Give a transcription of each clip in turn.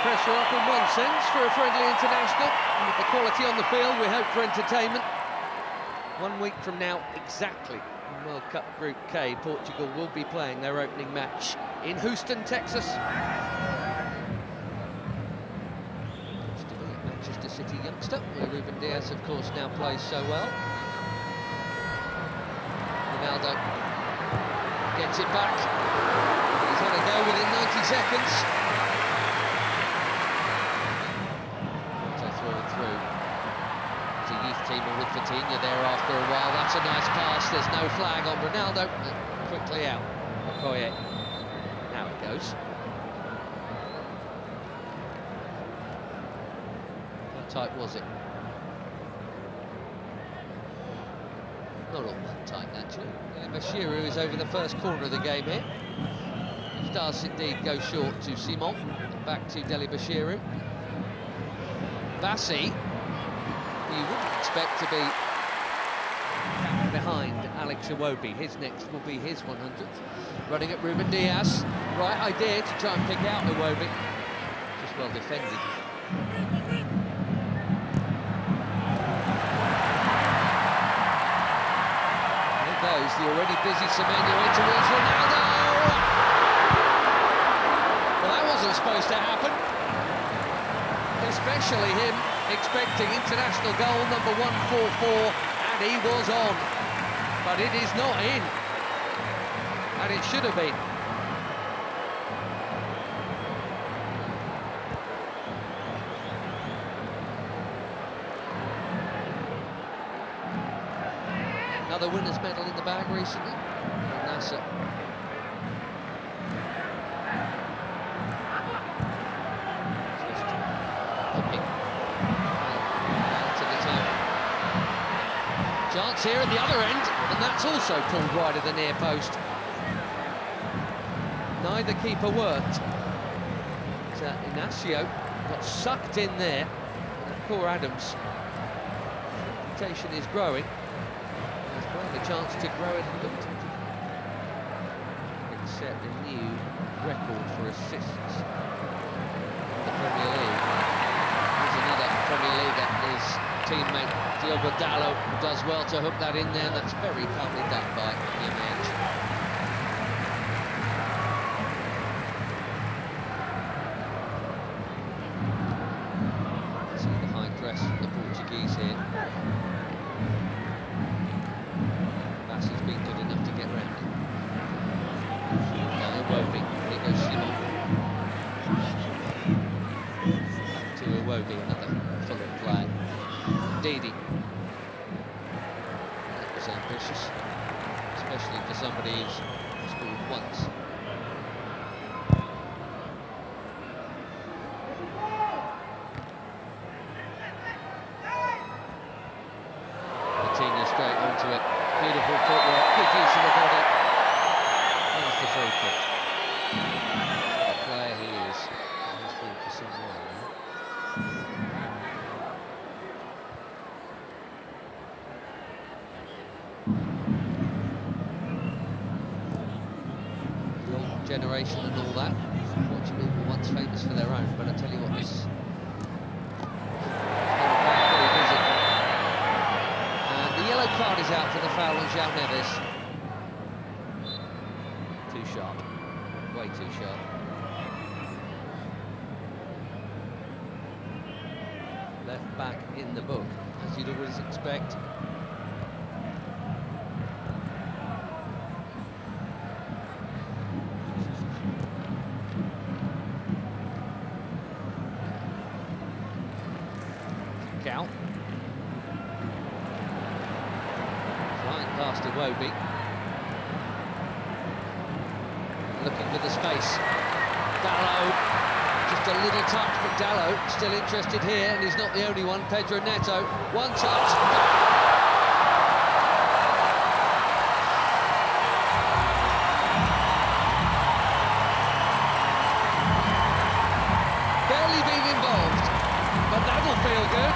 Pressure off in one sense for a friendly international. And with the quality on the field, we hope for entertainment. 1 week from now, exactly, in World Cup Group K, Portugal will be playing their opening match in Houston, Texas. Manchester City youngster, where Ruben Dias, of course, now plays so well. Ronaldo gets it back. He's had a go within 90 seconds. So through. It's a youth teamer with Vitinha there after a while. That's a nice pass. There's no flag on Ronaldo. Quickly out. Okoye. Now it goes. How tight was it? Not all that tight, naturally. Bashiru is over the first corner of the game here. He does indeed go short to Simon. Back to Deli Bashiru. Bassi, you wouldn't expect to be behind Alex Iwobi. His next will be his 100th. Running at Ruben Dias. Right idea to try and pick out Iwobi. Just well defended. Goes the already busy Semenyo in towards Ronaldo. Well, that wasn't supposed to happen. Especially him expecting international goal number 144, and he was on. But it is not in. And it should have been. Another winner's medal in the bag recently. Nasser. Hopping. To the turn. Chance here at the other end, and that's also pulled wide of the near post. Neither keeper worked. Inacio got sucked in there. Akor Adams. Reputation is growing. The chance to grow it and set a new record for assists in the Premier League. Here's another Premier League at his teammate Diogo Dalot, who does well to hook that in there. That's very calmly done by Yemenj. See the high press from the Portuguese here. He's been good enough to get round. Now Iwobi, here goes Simon. Back to Iwobi, another Fulham player. Didi. That was ambitious, especially for somebody who's scored once. Vitinha straight onto it. Beautiful footwork, good use of the body. There's the free kick. The player he is, he's been for some while now. The old generation and all that. Portugal were once famous for their own, but I tell you what, this card is out for the foul on João Neves. Too sharp. Way too sharp. Left back in the book, as you'd always expect. Cal. Past Iwobi. Looking for the space. Dalot, just a little touch, but Dalot still interested here, and he's not the only one. Pedro Neto, one touch. Barely being involved, but that'll feel good.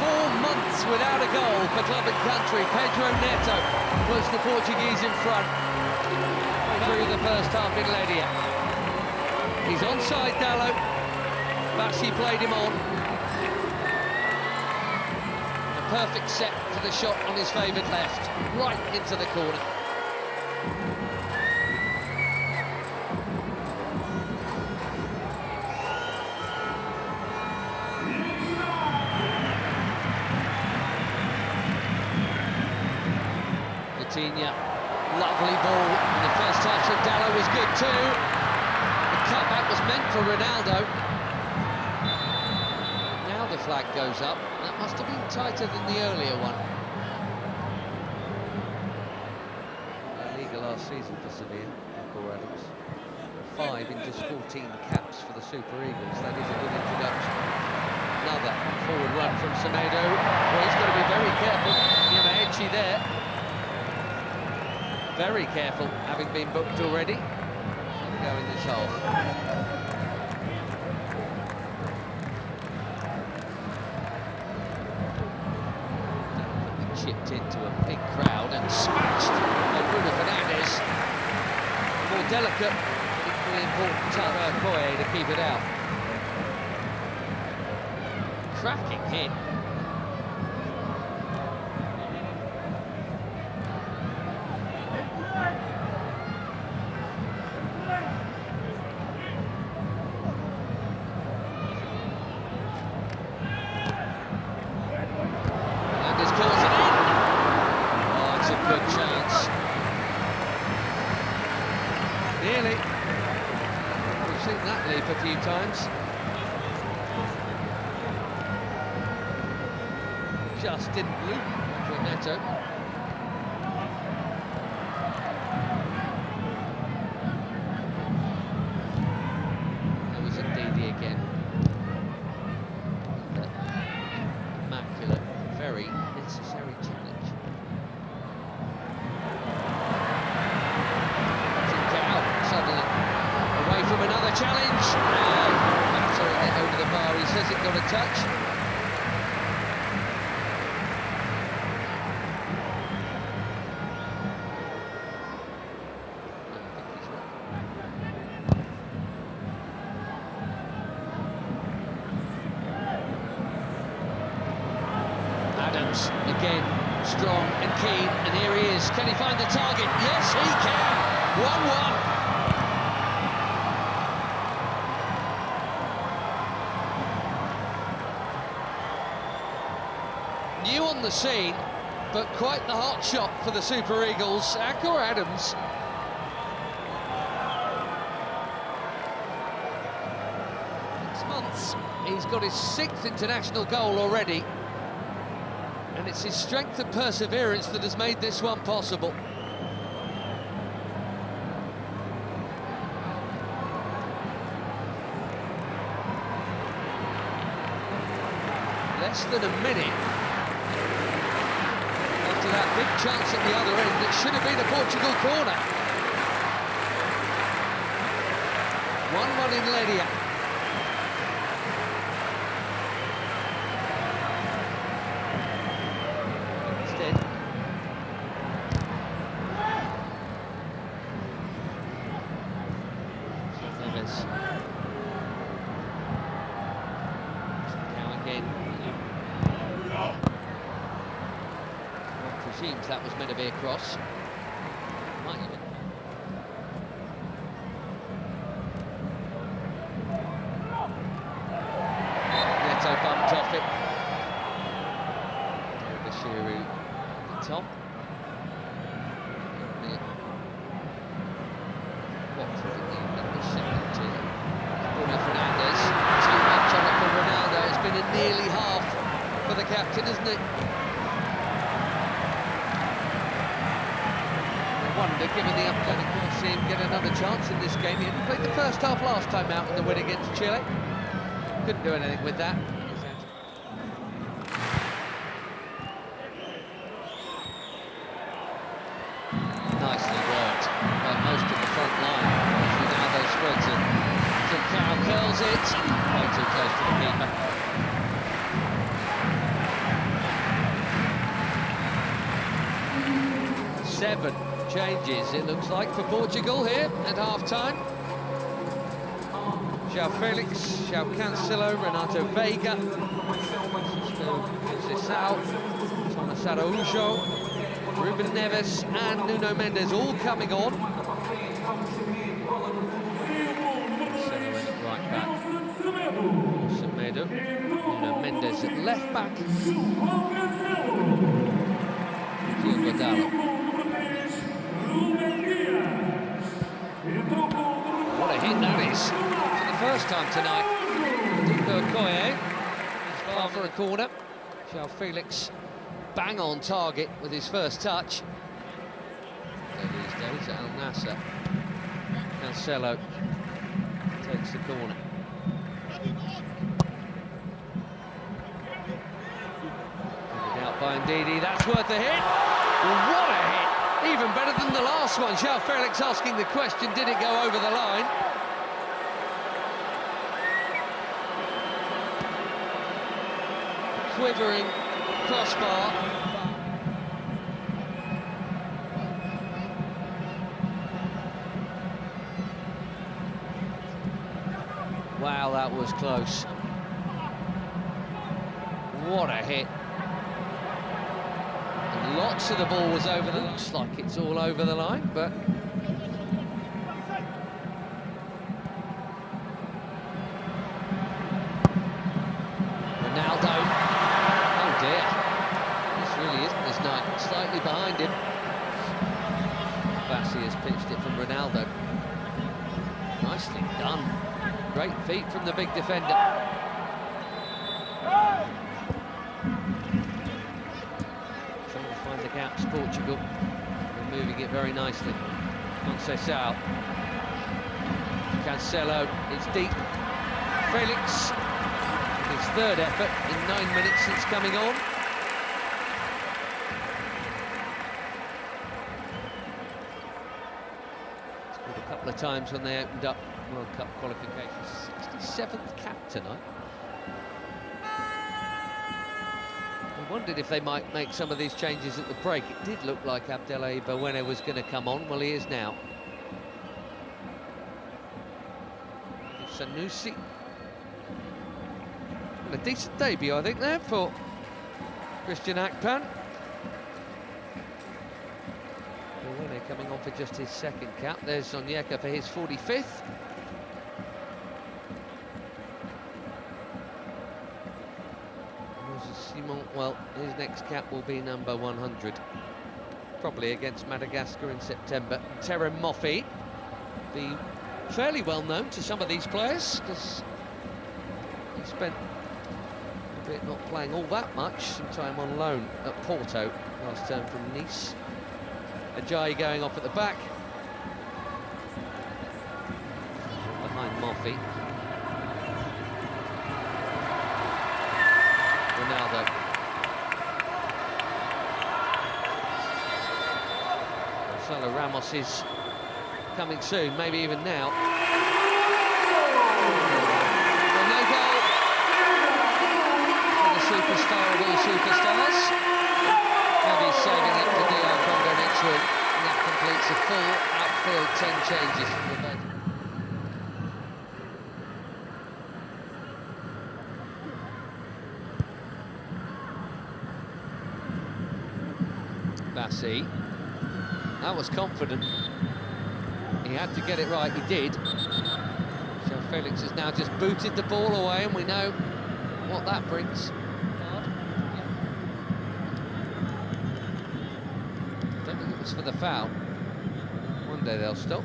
4 months without a goal for club and country. Pedro Neto puts the Portuguese in front through the first half in Leiria. He's on inside Dallo. Bassi played him on. A perfect set for the shot on his favoured left, right into the corner. Lovely ball. The first touch of Dallo was good too. The cutback was meant for Ronaldo. Now the flag goes up. That must have been tighter than the earlier one. Leiria last season for Sevilla, Akor Adams. 5 in just 14 caps for the Super Eagles. That is a good introduction. Another forward run from Semedo. Well, he's got to be very careful. Edgy there. Very careful, having been booked already. Go in this half. Chipped into a big crowd and smashed by Bruno Fernandes. More delicate, but equally important Tara Koye to keep it out. Cracking hit. Nearly. We've seen that leap a few times. Just didn't loop Pedro Neto. There was a DD again. Immaculate, very necessary challenge. Away from another challenge, and absolutely over the bar. He says it got a touch. Adams again, strong and keen, and here he is. Can he find the target? Yes, he can. 1-1. New on the scene, but quite the hot shot for the Super Eagles. Akor Adams. Months, he's got his 6th international goal already, and it's his strength and perseverance that has made this one possible. Less than a minute after that big chance at the other end, it should have been a Portugal corner. 1-1 in Leiria. Instead, Neves. Now again. Presumes that was meant to be a cross. Might even. Neto bumped off it. Bashiru at the top. Second to Bruno Fernandes. Too much on it for Ronaldo. It's been a nearly half for the captain, isn't it? Wonder, given the upcoming, we'll see him get another chance in this game. He hadn't played the first half last time out in the win against Chile. Couldn't do anything with that. Nicely worked by most of the front line. Ronaldo spreads it. Conceição curls it. Way too close to the keeper. Seven changes, it looks like, for Portugal here at half-time. João Felix, João Cancelo, Renato Veiga, Conceição, Thomas Araújo, Ruben Neves and Nuno Mendes all coming on. Right back, Semedo, Nuno Mendes at left back, Diogo Dalot. What a hit that is, for the first time tonight. Okoye is far for a corner. João Felix bang on target with his first touch. These days at Al Nassr. Cancelo takes the corner. Out by Ndidi, that's worth a hit. What a hit! Even better than the last one. João Felix asking the question, did it go over the line? Quivering crossbar. Wow, that was close. What a hit. And lots of the ball was over the line. Looks like it's all over the line, but Ronaldo. Oh dear. This really isn't his night. Slightly behind him. Bassi has pitched it from Ronaldo. Nicely done. Great feet from the big defender. Trying to find the gaps, Portugal. They're moving it very nicely. Conceição. Cancelo, it's deep. Felix, his third effort in 9 minutes since coming on. Scored a couple of times when they opened up World Cup qualifications. 67th cap tonight. I wondered if they might make some of these changes at the break. It did look like Abdelai Bawene was going to come on. Well, he is now. Sanusi. A decent debut, I think, there for Christian Akpan. Bawene coming on for just his second cap. There's Onyeka for his 45th. Simon, well, his next cap will be number 100, probably against Madagascar in September. Terem Moffi, be fairly well known to some of these players because he spent a bit not playing all that much, some time on loan at Porto last term from Nice. Ajayi going off at the back, behind Moffi. Ronaldo. Gonzalo Ramos is coming soon, maybe even now. Well, no goal for the superstar of all superstars. Maybe he's saving it for DR Congo next week, and that completes a full outfield 10 changes from the bench. Bassi, that was confident. He had to get it right, he did. So Felix has now just booted the ball away, and we know what that brings. Don't think it was for the foul. One day they'll stop.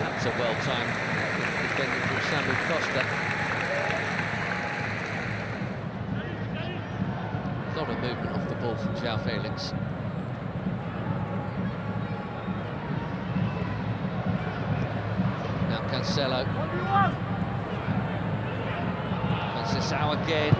That's a well-timed defending from Samu Costa. A lot of movement off the ball from João Felix. Now Cancelo. Conceição again.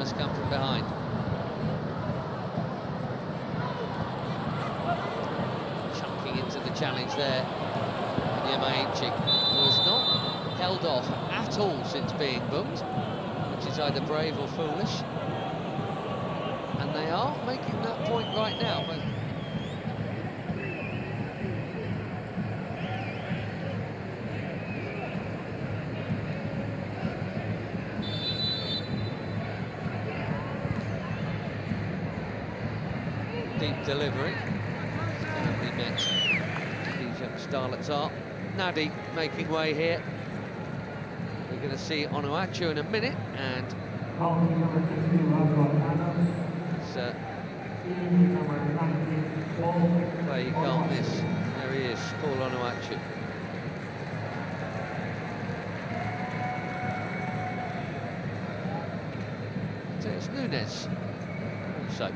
must come from behind. Chunking into the challenge there. Yamaichi, who has not held off at all since being booked, which is either brave or foolish. And they are making that point right now, but deep delivery. Currently met. These young starlets are. Nadi making way here. We're going to see Onuachu in a minute, and play you can't miss. There he is, Paul Onuachu. So it's Nunes also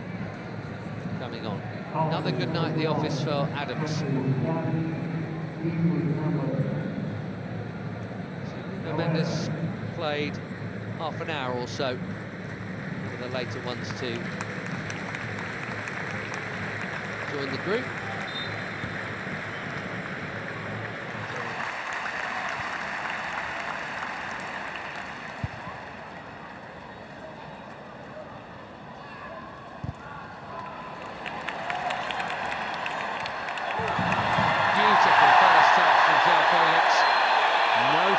coming on. Another good night at the office for Adams. So Mendes played half an hour or so for the later ones to join the group.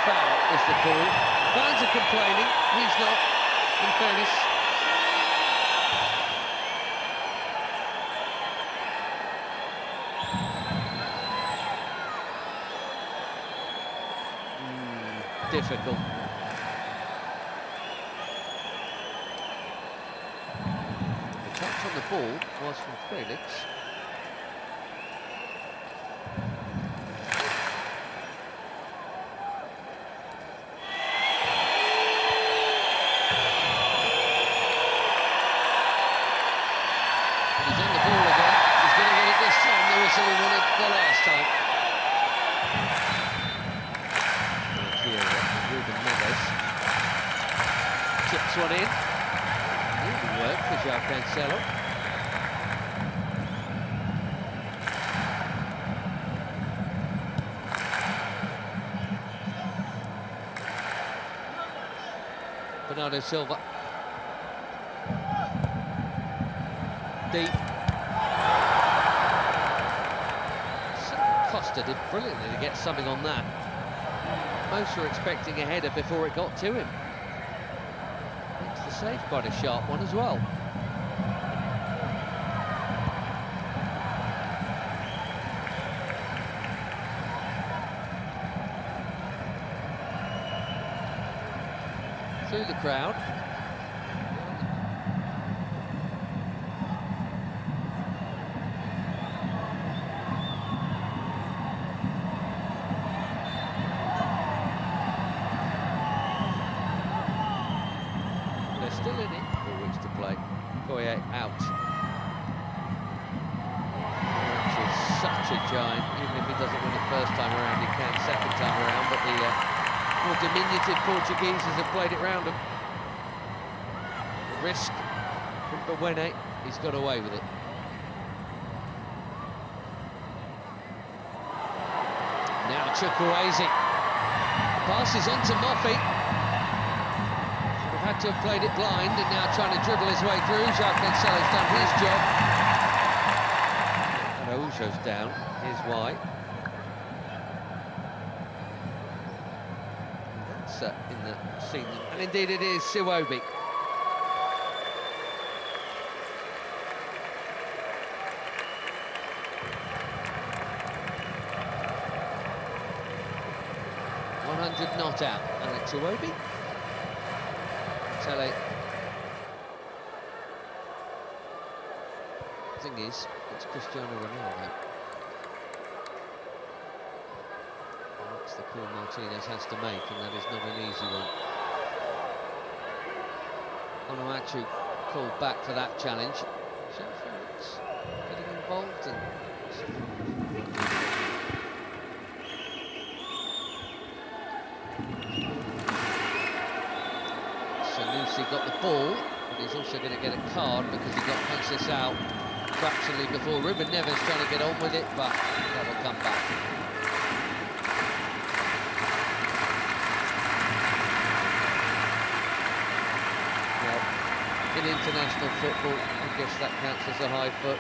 Foul is the call. Fans are complaining, he's not, in fairness. Difficult. The touch on the ball was from Felix. Chips one in. Good work for João Cancelo. Bernardo Silva. Deep. Costa did brilliantly to get something on that. Most were expecting a header before it got to him. Makes the save quite a sharp one as well. Through the crowd. Still in it, 4 weeks to play. Koye out. Which is such a giant. Even if he doesn't win it first time around, he can second time around. But the more diminutive Portugueses have played it round him. The risk from Bewene, he's got away with it. Now Chukwueze. Pass is on to Moffey. Had to have played it blind, and now trying to dribble his way through. João Cancelo's done his job. Araujo's down. Here's why. That's in the scene, and indeed it is Siwobi. Not out, and it's Siwobi. Tele. Thing is, it's Cristiano Ronaldo. That's the call Martinez has to make, and that is not an easy one. Onuachu called back for that challenge. João Felix getting involved and. Sanusi got the ball, but he's also going to get a card because he got Conceição fractionally before. Ruben Neves trying to get on with it, but that'll come back. Well, in international football, I guess that counts as a high foot.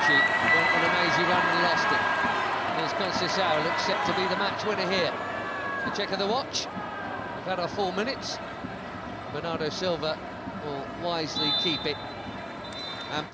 Went on an amazing run and lost it. Here's Conceição, looks set to be the match winner here. A check of the watch. We've had our 4 minutes. Bernardo Silva will wisely keep it. And